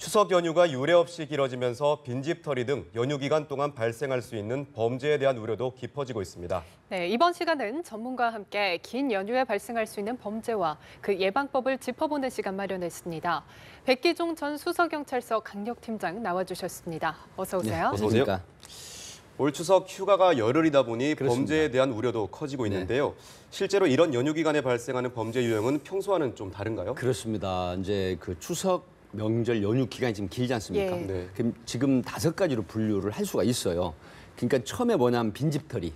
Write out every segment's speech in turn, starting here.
추석 연휴가 유례 없이 길어지면서 빈집털이 등 연휴 기간 동안 발생할 수 있는 범죄에 대한 우려도 깊어지고 있습니다. 네, 이번 시간은 전문가와 함께 긴 연휴에 발생할 수 있는 범죄와 그 예방법을 짚어보는 시간 마련했습니다. 백기종 전 수서경찰서 강력팀장 나와주셨습니다. 어서 오세요. 어서 오세요. 올 추석 휴가가 열흘이다 보니 그렇습니다. 범죄에 대한 우려도 커지고 있는데요. 실제로 이런 연휴 기간에 발생하는 범죄 유형은 평소와는 좀 다른가요? 그렇습니다. 이제 그 추석 명절 연휴 기간이 지금 길지 않습니까? 예. 네. 그럼 지금 5가지로 분류를 할 수가 있어요. 그러니까 처음에 뭐냐면 빈집털이,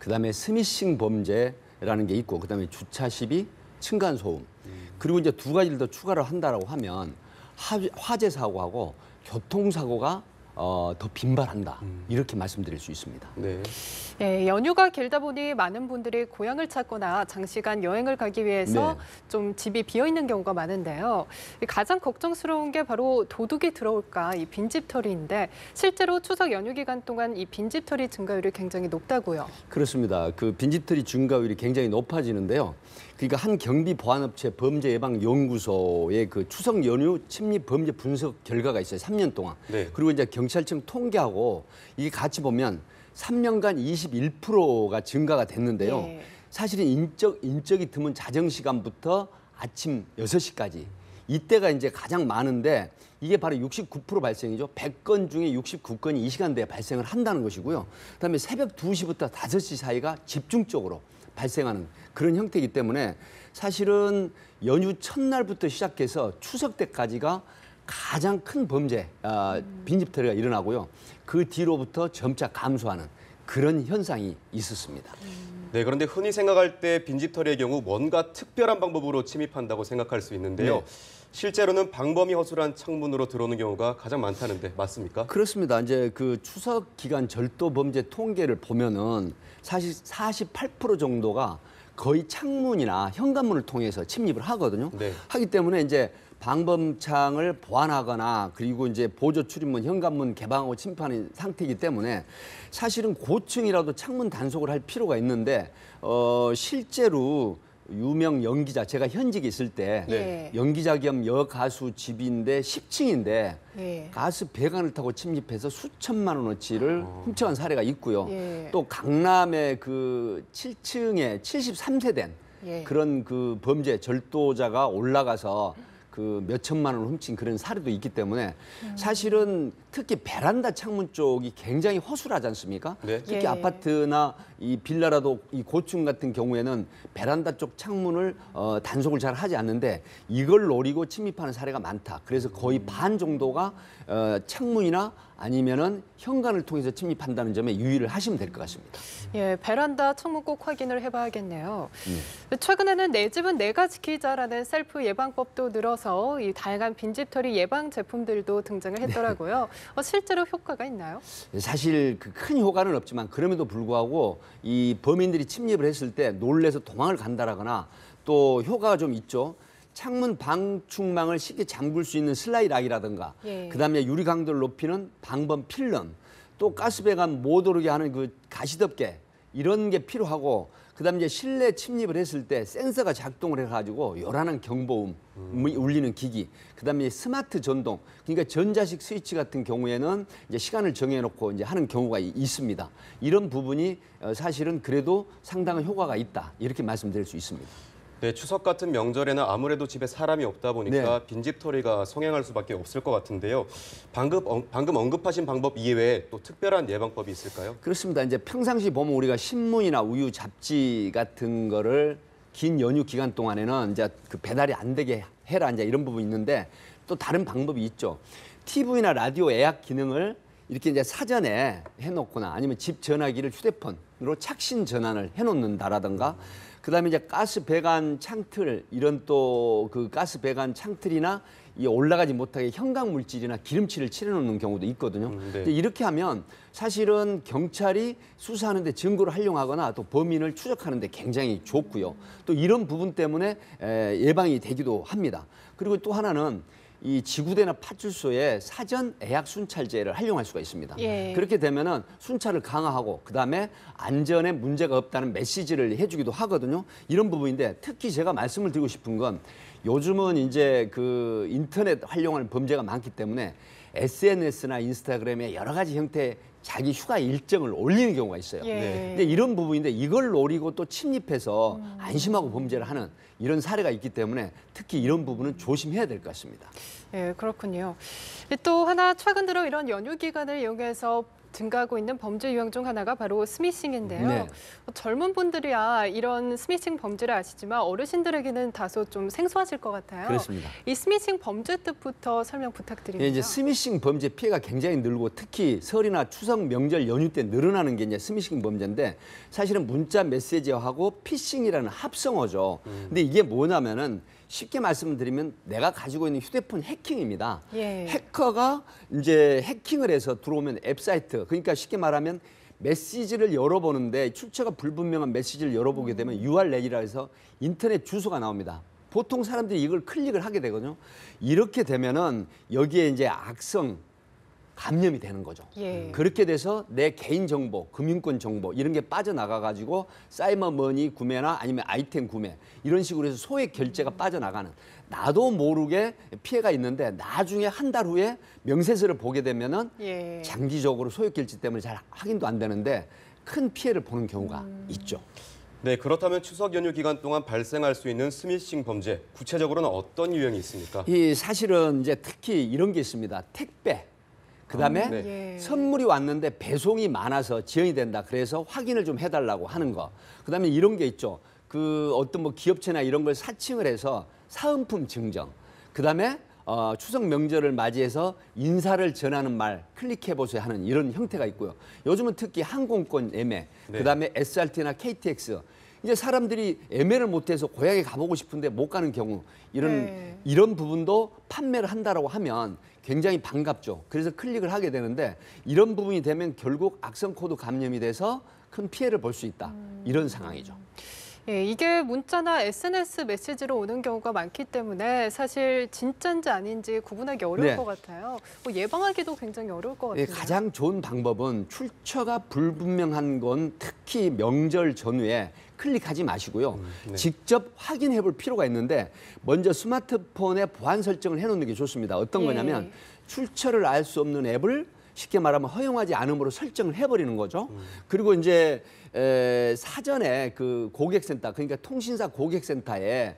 그다음에 스미싱 범죄라는 게 있고, 그다음에 주차 시비, 층간 소음. 그리고 이제 2가지를 더 추가를 한다라고 하면 화재 사고하고 교통 사고가 더 빈발한다. 이렇게 말씀드릴 수 있습니다. 네. 예, 연휴가 길다 보니 많은 분들이 고향을 찾거나 장시간 여행을 가기 위해서 네. 좀 집이 비어 있는 경우가 많은데요. 가장 걱정스러운 게 바로 도둑이 들어올까 이 빈집털이인데 실제로 추석 연휴 기간 동안 이 빈집털이 증가율이 굉장히 높다고요. 그렇습니다. 그 빈집털이 증가율이 굉장히 높아지는데요. 그러니까 한 경비 보안업체 범죄예방연구소의 그 추석 연휴 침입 범죄 분석 결과가 있어요. 3년 동안. 네. 그리고 이제 경찰청 통계하고 이게 같이 보면 3년간 21%가 증가가 됐는데요. 예. 사실은 인적이 드문 자정 시간부터 아침 6시까지 이때가 이제 가장 많은데 이게 바로 69% 발생이죠. 100건 중에 69건이 이 시간대에 발생을 한다는 것이고요. 그다음에 새벽 2시부터 5시 사이가 집중적으로 발생하는 그런 형태이기 때문에 사실은 연휴 첫날부터 시작해서 추석 때까지가 가장 큰 범죄, 빈집털이가 일어나고요. 그 뒤로부터 점차 감소하는 그런 현상이 있었습니다. 네, 그런데 흔히 생각할 때 빈집털이의 경우 뭔가 특별한 방법으로 침입한다고 생각할 수 있는데요. 네. 실제로는 방범이 허술한 창문으로 들어오는 경우가 가장 많다는데 맞습니까? 그렇습니다. 이제 그 추석 기간 절도 범죄 통계를 보면은 사실 48% 정도가 거의 창문이나 현관문을 통해서 침입을 하거든요. 네. 하기 때문에 이제 방범창을 보완하거나 그리고 이제 보조 출입문, 현관문 개방하고 침입하는 상태이기 때문에 사실은 고층이라도 창문 단속을 할 필요가 있는데 실제로 유명 연기자, 제가 현직에 있을 때 네. 연기자 겸 여가수 집인데 10층인데 예. 가스 배관을 타고 침입해서 수천만 원어치를 훔쳐간 사례가 있고요. 예. 또 강남의 그 7층에 73세 된 예. 그런 그 범죄 절도자가 올라가서 그 몇천만 원을 훔친 그런 사례도 있기 때문에 사실은 특히 베란다 창문 쪽이 굉장히 허술하지 않습니까? 네. 특히 예. 아파트나 이 빌라라도 이 고층 같은 경우에는 베란다 쪽 창문을 단속을 잘 하지 않는데 이걸 노리고 침입하는 사례가 많다. 그래서 거의 반 정도가 창문이나 아니면은 현관을 통해서 침입한다는 점에 유의를 하시면 될 것 같습니다. 예, 베란다 창문 꼭 확인을 해봐야겠네요. 최근에는 내 집은 내가 지키자라는 셀프 예방법도 늘어서 이 다양한 빈집털이 예방 제품들도 등장을 했더라고요. 실제로 효과가 있나요? 사실 그 큰 효과는 없지만 그럼에도 불구하고 이 범인들이 침입을 했을 때 놀래서 도망을 간다라거나 또 효과가 좀 있죠. 창문 방충망을 쉽게 잠글 수 있는 슬라이락이라든가 예. 그다음에 유리 강도를 높이는 방범 필름 또 가스배관 못 오르게 하는 그 가시덮개 이런 게 필요하고 그다음에 이제 실내 침입을 했을 때 센서가 작동을 해가지고 요란한 경보음이 울리는 기기 그다음에 스마트 전동 그러니까 전자식 스위치 같은 경우에는 이제 시간을 정해놓고 이제 하는 경우가 있습니다. 이런 부분이 사실은 그래도 상당한 효과가 있다 이렇게 말씀드릴 수 있습니다. 네, 추석 같은 명절에는 아무래도 집에 사람이 없다 보니까 네. 빈집털이가 성행할 수밖에 없을 것 같은데요. 방금 언급하신 방법 이외에 또 특별한 예방법이 있을까요? 그렇습니다. 이제 평상시 보면 우리가 신문이나 우유, 잡지 같은 거를 긴 연휴 기간 동안에는 이제 그 배달이 안 되게 해라 이제 이런 부분이 있는데 또 다른 방법이 있죠. TV나 라디오 예약 기능을 이렇게 이제 사전에 해놓거나 아니면 집 전화기를 휴대폰으로 착신 전환을 해놓는다라든가 그다음에 이제 가스 배관 창틀 이런 또 그 가스 배관 창틀이나 이 올라가지 못하게 형광 물질이나 기름칠을 칠해놓는 경우도 있거든요. 네. 근데 이렇게 하면 사실은 경찰이 수사하는데 증거를 활용하거나 또 범인을 추적하는데 굉장히 좋고요. 또 이런 부분 때문에 예방이 되기도 합니다. 그리고 또 하나는 이 지구대나 파출소에 사전 예약 순찰제를 활용할 수가 있습니다. 예. 그렇게 되면은 순찰을 강화하고 그다음에 안전에 문제가 없다는 메시지를 해주기도 하거든요. 이런 부분인데 특히 제가 말씀을 드리고 싶은 건 요즘은 이제 그 인터넷 활용하는 범죄가 많기 때문에 SNS나 인스타그램에 여러 가지 형태의 자기 휴가 일정을 올리는 경우가 있어요. 예. 근데 이런 부분인데 이걸 노리고 또 침입해서 안심하고 범죄를 하는 이런 사례가 있기 때문에 특히 이런 부분은 조심해야 될 것 같습니다. 예, 그렇군요. 또 하나 최근 들어 이런 연휴 기간을 이용해서 증가하고 있는 범죄 유형 중 하나가 바로 스미싱인데요. 네. 젊은 분들이야 이런 스미싱 범죄를 아시지만 어르신들에게는 다소 좀 생소하실 것 같아요. 그렇습니다. 이 스미싱 범죄 뜻부터 설명 부탁드립니다. 예, 이제 스미싱 범죄 피해가 굉장히 늘고 특히 설이나 추석 명절 연휴 때 늘어나는 게 이제 스미싱 범죄인데 사실은 문자 메시지하고 피싱이라는 합성어죠. 근데 이게 뭐냐면은 쉽게 말씀드리면 내가 가지고 있는 휴대폰 해킹입니다. 예. 해커가 이제 해킹을 해서 들어오면 웹사이트, 그러니까 쉽게 말하면 메시지를 열어보는데 출처가 불분명한 메시지를 열어보게 되면 URL이라 해서 인터넷 주소가 나옵니다. 보통 사람들이 이걸 클릭을 하게 되거든요. 이렇게 되면은 여기에 이제 악성 감염이 되는 거죠. 예. 그렇게 돼서 내 개인 정보, 금융권 정보 이런 게 빠져나가 가지고 사이버머니 구매나 아니면 아이템 구매 이런 식으로 해서 소액 결제가 빠져나가는 나도 모르게 피해가 있는데 나중에 한 달 후에 명세서를 보게 되면은 예. 장기적으로 소액 결제 때문에 잘 확인도 안 되는데 큰 피해를 보는 경우가 있죠. 네, 그렇다면 추석 연휴 기간 동안 발생할 수 있는 스미싱 범죄, 구체적으로는 어떤 유형이 있습니까? 이 사실은 이제 특히 이런 게 있습니다. 택배. 그다음에 네. 예. 선물이 왔는데 배송이 많아서 지연이 된다. 그래서 확인을 좀 해달라고 하는 거. 그다음에 이런 게 있죠. 그 어떤 뭐 기업체나 이런 걸 사칭을 해서 사은품 증정. 그다음에 추석 명절을 맞이해서 인사를 전하는 말 클릭해보세요 하는 이런 형태가 있고요. 요즘은 특히 항공권 예매, 네. 그다음에 SRT나 KTX. 이제 사람들이 예매를 못해서 고향에 가보고 싶은데 못 가는 경우 네. 이런 부분도 판매를 한다라고 하면 굉장히 반갑죠. 그래서 클릭을 하게 되는데 이런 부분이 되면 결국 악성 코드 감염이 돼서 큰 피해를 볼 수 있다. 이런 상황이죠. 예, 이게 문자나 SNS 메시지로 오는 경우가 많기 때문에 사실 진짜인지 아닌지 구분하기 어려울 네. 것 같아요. 예방하기도 굉장히 어려울 것 예, 같아요. 가장 좋은 방법은 출처가 불분명한 건 특히 명절 전후에 클릭하지 마시고요. 네. 직접 확인해 볼 필요가 있는데 먼저 스마트폰에 보안 설정을 해놓는 게 좋습니다. 어떤 예. 거냐면 출처를 알 수 없는 앱을 쉽게 말하면 허용하지 않음으로 설정을 해버리는 거죠. 그리고 이제 사전에 그 고객센터, 그러니까 통신사 고객센터에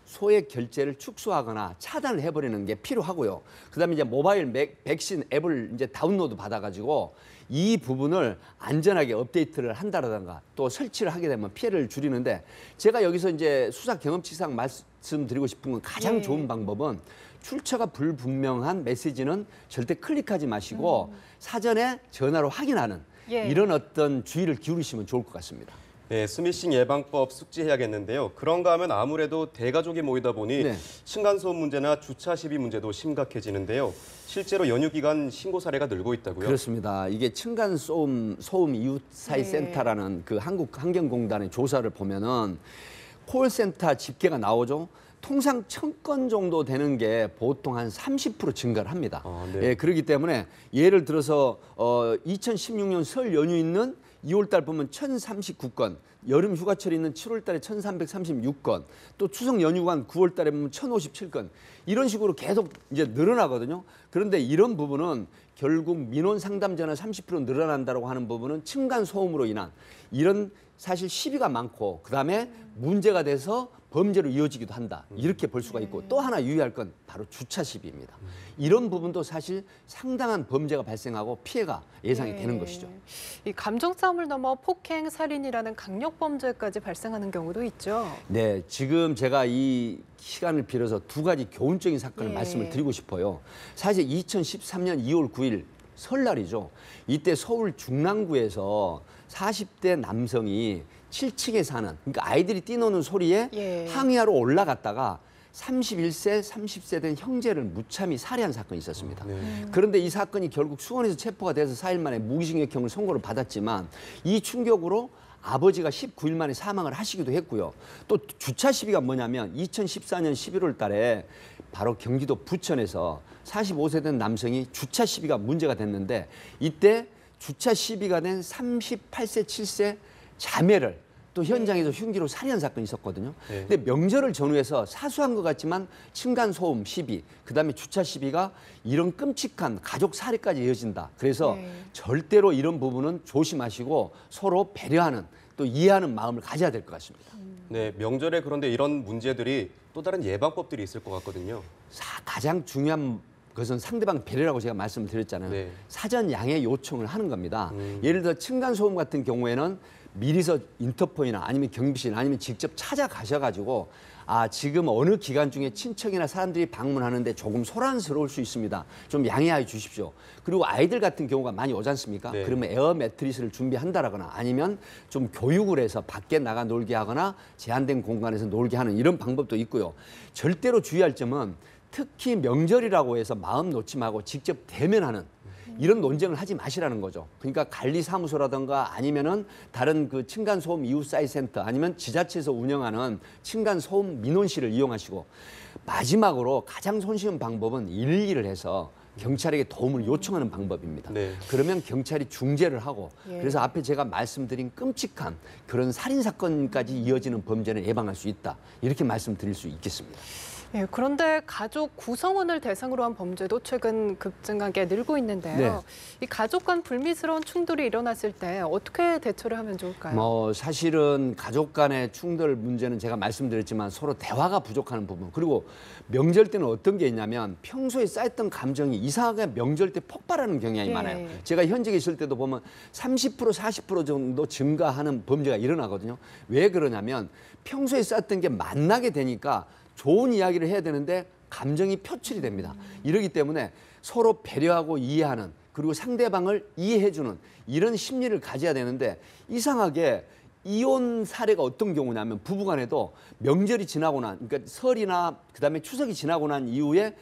소액 결제를 축소하거나 차단을 해버리는 게 필요하고요. 그다음에 이제 모바일 백신 앱을 이제 다운로드 받아가지고 이 부분을 안전하게 업데이트를 한다라든가 또 설치를 하게 되면 피해를 줄이는데 제가 여기서 이제 수사 경험치상 말씀드리고 싶은 건 가장 예. 좋은 방법은 출처가 불분명한 메시지는 절대 클릭하지 마시고 사전에 전화로 확인하는 예. 이런 어떤 주의를 기울이시면 좋을 것 같습니다. 네, 스미싱 예방법 숙지해야겠는데요. 그런가 하면 아무래도 대가족이 모이다 보니 네. 층간소음 문제나 주차 시비 문제도 심각해지는데요. 실제로 연휴 기간 신고 사례가 늘고 있다고요? 그렇습니다. 이게 층간 소음 이웃 사이 네. 센터라는 그 한국 환경공단의 조사를 보면은 콜센터 집계가 나오죠. 통상 1,000건 정도 되는 게 보통 한 30% 증가를 합니다. 네. 예, 그렇기 때문에 예를 들어서 2016년 설 연휴 있는 2월 달 보면 1,039건, 여름 휴가철 있는 7월 달에 1,336건, 또 추석 연휴간 9월 달에 보면 1,057건 이런 식으로 계속 이제 늘어나거든요. 그런데 이런 부분은 결국 민원 상담 전화 30% 늘어난다고 하는 부분은 층간 소음으로 인한 이런 사실 시비가 많고 그다음에 문제가 돼서 범죄로 이어지기도 한다. 이렇게 볼 수가 있고 또 하나 유의할 건 바로 주차 시비입니다. 이런 부분도 사실 상당한 범죄가 발생하고 피해가 예상이 되는 것이죠. 이 감정 싸움을 넘어 폭행, 살인이라는 강력 범죄까지 발생하는 경우도 있죠. 네, 지금 제가 이 시간을 빌어서 두 가지 교훈적인 사건을 예. 말씀을 드리고 싶어요. 사실 2013년 2월 9일 설날이죠. 이때 서울 중랑구에서 40대 남성이 7층에 사는, 그러니까 아이들이 뛰노는 소리에 예. 항의하러 올라갔다가 31세, 30세 된 형제를 무참히 살해한 사건이 있었습니다. 그런데 이 사건이 결국 수원에서 체포가 돼서 4일 만에 무기징역형을 선고를 받았지만 이 충격으로 아버지가 19일 만에 사망을 하시기도 했고요. 또 주차 시비가 뭐냐면 2014년 11월 달에 바로 경기도 부천에서 45세 된 남성이 주차 시비가 문제가 됐는데 이때 주차 시비가 된 38세, 7세 자매를 또 현장에서 흉기로 살해한 사건이 있었거든요. 네. 근데 명절을 전후해서 사소한 것 같지만 층간소음 시비, 그다음에 주차 시비가 이런 끔찍한 가족 살해까지 이어진다. 그래서 네. 절대로 이런 부분은 조심하시고 서로 배려하는 또 이해하는 마음을 가져야 될 것 같습니다. 네, 명절에 그런데 이런 문제들이 또 다른 예방법들이 있을 것 같거든요. 가장 중요한 것은 상대방 배려라고 제가 말씀을 드렸잖아요. 네. 사전 양해 요청을 하는 겁니다. 예를 들어 층간소음 같은 경우에는 미리서 인터폰이나 아니면 경비실 아니면 직접 찾아가셔가지고 지금 어느 기간 중에 친척이나 사람들이 방문하는데 조금 소란스러울 수 있습니다. 좀 양해해 주십시오. 그리고 아이들 같은 경우가 많이 오지 않습니까? 네. 그러면 에어 매트리스를 준비한다라거나 아니면 좀 교육을 해서 밖에 나가 놀게 하거나 제한된 공간에서 놀게 하는 이런 방법도 있고요. 절대로 주의할 점은 특히 명절이라고 해서 마음 놓지 말고 직접 대면하는 이런 논쟁을 하지 마시라는 거죠. 그러니까 관리사무소라든가 아니면은 다른 그 층간소음 이웃사회센터 아니면 지자체에서 운영하는 층간소음 민원실을 이용하시고 마지막으로 가장 손쉬운 방법은 112를 해서 경찰에게 도움을 요청하는 방법입니다. 네. 그러면 경찰이 중재를 하고 예. 그래서 앞에 제가 말씀드린 끔찍한 그런 살인사건까지 이어지는 범죄를 예방할 수 있다. 이렇게 말씀드릴 수 있겠습니다. 예, 그런데 가족 구성원을 대상으로 한 범죄도 최근 급증하게 늘고 있는데요. 네. 이 가족 간 불미스러운 충돌이 일어났을 때 어떻게 대처를 하면 좋을까요? 뭐 사실은 가족 간의 충돌 문제는 제가 말씀드렸지만 서로 대화가 부족하는 부분 그리고 명절 때는 어떤 게 있냐면 평소에 쌓였던 감정이 이상하게 명절 때 폭발하는 경향이 예. 많아요. 제가 현직에 있을 때도 보면 30% 40% 정도 증가하는 범죄가 일어나거든요. 왜 그러냐면 평소에 쌓였던 게 만나게 되니까 좋은 이야기를 해야 되는데 감정이 표출이 됩니다. 이러기 때문에 서로 배려하고 이해하는 그리고 상대방을 이해해주는 이런 심리를 가져야 되는데 이상하게 이혼 사례가 어떤 경우냐면 부부간에도 명절이 지나고 난 그러니까 설이나 그다음에 추석이 지나고 난 이후에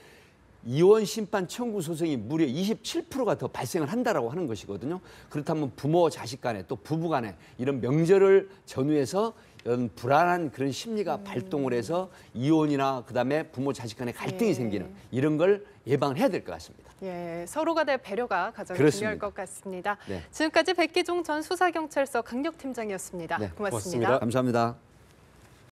이혼 심판 청구 소송이 무려 27%가 더 발생을 한다라고 하는 것이거든요. 그렇다면 부모 자식 간에 또 부부 간에 이런 명절을 전후해서 이런 불안한 그런 심리가 발동을 해서 이혼이나 그다음에 부모 자식 간에 갈등이 예. 생기는 이런 걸 예방을 해야 될 것 같습니다. 예, 서로가 대 배려가 가장 그렇습니다. 중요할 것 같습니다. 네. 지금까지 백기종 전 수사경찰서 강력팀장이었습니다. 네, 고맙습니다. 고맙습니다. 감사합니다.